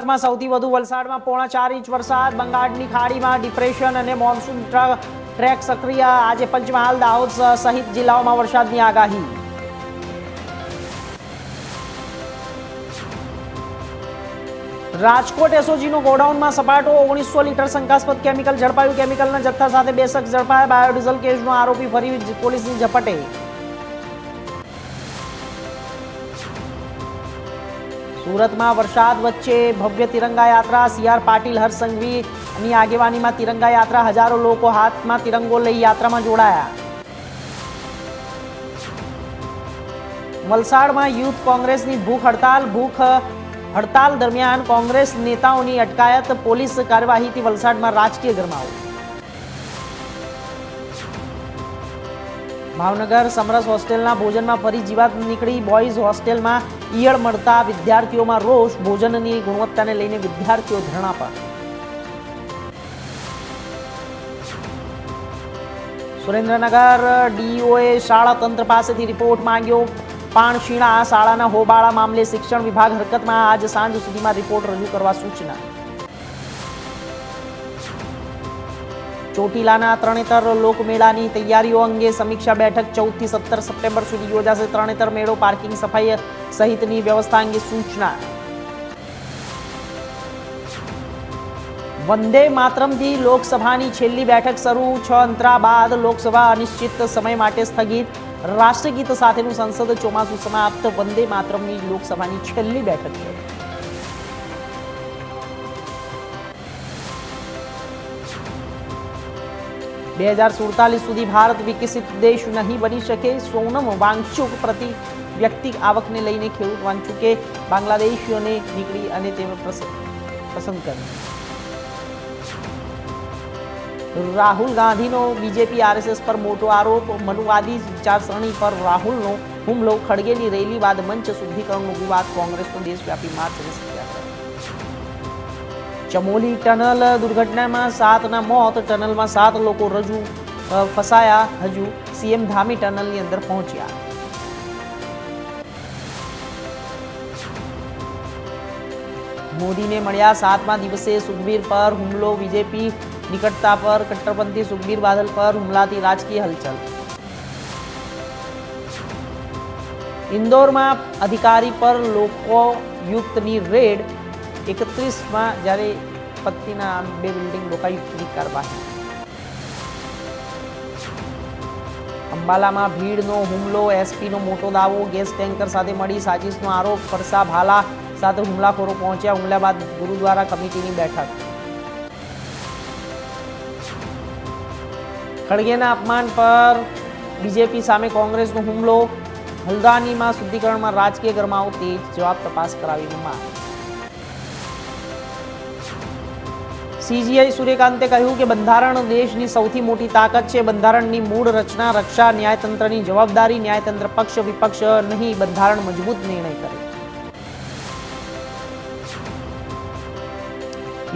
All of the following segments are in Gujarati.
માં સૌથી વધુ વલસાડમાં 4.5 ઇંચ વરસાદ। બંગાળની ખાડીમાં ડિપ્રેશન અને મોન્સૂન ટ્રેક સક્રિય। આજે પંચમહાલ, દાહોદ સહિત જિલ્લાઓમાં વરસાદની આગાહી। રાજકોટ એસઓજીનો ગોડાઉનમાં સપાટો। 1900 લીટર શંકાસ્પદ કેમિકલ ઝડપાયું। કેમિકલના જથ્થા સાથે 2 શખ્સ ઝડપાયા। બાયોડીઝલ કેસનો આરોપી ફરી પોલીસની ઝપટે। સુરતમાં વરસાદ વચ્ચે ભવ્ય તિરંગા યાત્રા। સીઆર પાટીલ, હર્ષ સંઘવીની આગેવાનીમાં તિરંગા યાત્રા। હજારો લોકો હાથમાં તિરંગો લઈ યાત્રામાં જોડાયા। વલસાડમાં યુથ કોંગ્રેસની ભૂખ હડતાલ દરમિયાન કોંગ્રેસ નેતાઓની અટકાયત। પોલીસ કાર્યવાહીથી વલસાડમાં રાજકીય ગરમાવો। ભાવનગર સમરસ હોસ્ટેલના ભોજનમાં ફરી જીવાત નીકળી। બોયઝ હોસ્ટેલમાં ઈયળ મળતા વિદ્યાર્થીઓમાં રોષ। ભોજનની ગુણવત્તાને લઈને વિદ્યાર્થીઓ ધરણા પર। સુરેન્દ્રનગર ડીઈઓએ શાળા તંત્ર પાસેથી રિપોર્ટ માંગ્યો। પાણશીણા શાળાના હોબાળા મામલે શિક્ષણ વિભાગ હરકતમાં। આજ સાંજ સુધીમાં રિપોર્ટ રજૂ કરવા સૂચના। ચોટીલાના તરણેતર લોકમેળાની તૈયારીઓ અંગે સમીક્ષા બેઠક। 14 થી 17 સપ્ટેમ્બર સુધી યોજાશે તરણેતર મેળો। પાર્કિંગ, સફાઈ સહિતની વ્યવસ્થા અંગે સૂચના। વંદે માતરમથી લોકસભાની છેલ્લી બેઠક શરૂ। 6 અંતરા બાદ લોકસભા અનિશ્ચિત સમય માટે સ્થગિત। રાષ્ટ્રગીત સાથેનું સંસદ ચોમાસું સમાપ્ત। વંદે માતરમની લોકસભાની છેલ્લી બેઠક છે। બે 2047 સુધી ભારત વિકસિત દેશ નહીં બની શકે। સોનમ વાંગચુક પ્રતિ વ્યક્તિ આવકને લઈને ખેડૂત વાંગચુકે બાંગ્લાદેશીઓને નીકળી અને તેને પસંદ કરી। રાહુલ ગાંધીનો બીજેપી આરએસએસ પર મોટો આરોપ। મનુવાદી વિચારસરણી પર રાહુલનો હુમલો। ખડગેની રેલી બાદ મંચ શુદ્ધિકરણનો વિવાદ। કોંગ્રેસનો દેશવ્યાપી માર્ચ અને સત્યાગ્રહ। ચમોલી ટનલ દુર્ઘટનામાં 7ના મોત। ટનલમાં 7 લોકો ફસાયા। હજુ સીએમ ધામી ટનલની અંદર પહોંચ્યા। મોદીને મળ્યા 7મા દિવસે સુખબીર પર હુમલો। બીજેપી નિકટતા પર કટ્ટરપંથી સુખબીર બાદલ પર હુમલાથી રાજકીય હલચલ। ઇન્દોરમાં અધિકારી પર લોકાયુક્તની રેડ। 31માં જ્યારે પત્નીના 2 બિલ્ડિંગ લોકાયુક્તની કાર્યવાહી। અંબાલામાં ભીડનો હુમલો। એસપીનો મોટો દાવો। ગેસ ટેન્કર સાથે મળી સાજિશનો આરોપ। ફરસા ભાલા સાથે હુમલાખોરો પહોંચ્યા। હુમલા બાદ ગુરુદ્વારા કમિટીની બેઠક। ખડગેના અપમાન પર બીજેપી સામે કોંગ્રેસનો હુમલો। હલ્દ્વાનીમાં શુદ્ધિકરણમાં રાજકીય ગરમાવો તેજ। જવાબ તપાસ કરાવીની માંગ। સીજીઆઈ સૂર્યકાંતે કહ્યું કે બંધારણ દેશની સૌથી મોટી તાકાત છે। બંધારણની મૂળ રચના, રક્ષા ન્યાયતંત્રની જવાબદારી। ન્યાયતંત્ર પક્ષ વિપક્ષ નહીં, બંધારણ મજબૂત નિર્ણય કરે।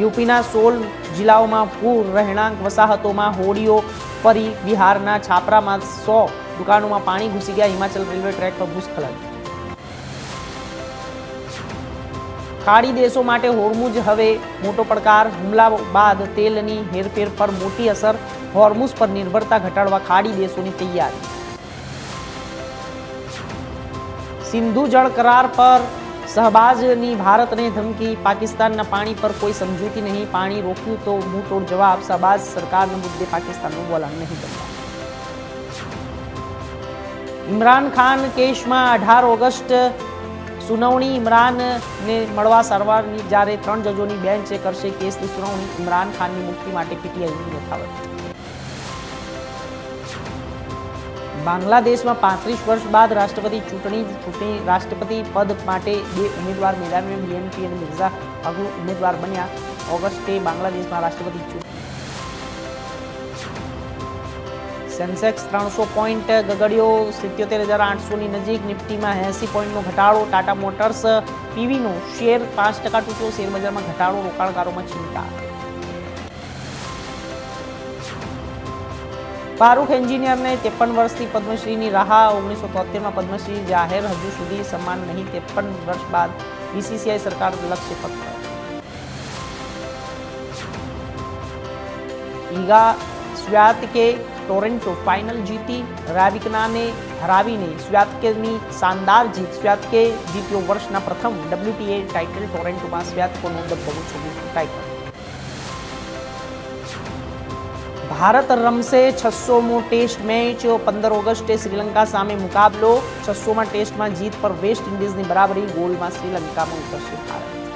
યુપીના 16 જિલ્લાઓમાં પૂર। રહેણાંક વસાહતોમાં હોડીઓ ફરી। બિહારના છાપરામાં 100 દુકાનોમાં પાણી ઘૂસી ગયા। હિમાચલ રેલવે ટ્રેક પર ભૂસ્ખલન। ખાડી દેશો માટે હોર્મુઝ હવે મોટો પડકાર। હુમલા બાદ તેલની હેરફેર પર મોટી અસર। હોર્મુઝ પર નિર્ભરતા ઘટાડવા ખાડી દેશોની તૈયારી। સિંધુ જળ કરાર પર શહબાજની ભારતને ધમકી। પાકિસ્તાનના પાણી પર કોઈ સમજૂતી નહીં। પાણી રોક્યું તો મુંહતોડ જવાબ। શહબાજ સરકારના મુદ્દે પાકિસ્તાનનું વલણ નહીં બદલાય। ઇમરાન ખાન કેસમાં 18 ઓગસ્ટ સુનાવણી। ઇમરાનને મળવા સારવારની જ્યારે 3 જજોની બેન્ચે કરશે કેસની સુનાવણી। ઇમરાન ખાનની મુક્તિ માટે પીટીઆઈની યથાવત। બાંગ્લાદેશમાં 35 વર્ષ બાદ રાષ્ટ્રપતિ ચૂંટણી। રાષ્ટ્રપતિ પદ માટે 2 ઉમેદવાર મેદાનમાં। બીએનપી અને મિર્ઝા ફખરુલ ઉમેદવાર બન્યા। ઓગસ્ટે બાંગ્લાદેશમાં રાષ્ટ્રપતિ ચૂંટણી। Sensex 300 point ગગડ્યો। 77,800ની નજીક। નિફ્ટીમાં 80 પોઈન્ટનો ઘટાડો। ટાટા મોટર્સ પીવીનો શેર 5% તૂટ્યો। શેરબજારમાં ઘટાડો। રોકાણકારોમાં ચિંતા। ફારૂક એન્જિનિયરને 53 વર્ષથી પદ્મશ્રીની રાહ। 1973માં પદ્મશ્રી જાહેર। હજુ સુધી સન્માન નહીં। 53 વર્ષ બાદ બીસીસીઆઈ સરકાર લક્ષ્ય પત્ર। ઈગા સ્વિયાતેકે ટોરન્ટો ફાઇનલ જીતી. રાવિકનાને હરાવીને સ્વિયાતેકની શાનદાર જીત. સ્વિયાતેકે જીત્યો વર્ષના પ્રથમ WTA ટાઇટલ. ટોરન્ટોમાં સ્વિયાતેકનો દબદબો 26 ટાઇટલ. ભારત રમશે 600મો ટેસ્ટ મેચ. 15 ઓગસ્ટે શ્રીલંકા સામે મુકાબલો. 600મા ટેસ્ટમાં જીત પર વેસ્ટ ઇન્ડિઝની બરાબરી. ગોલમાં શ્રીલંકામાં ઉતરશે ભારત.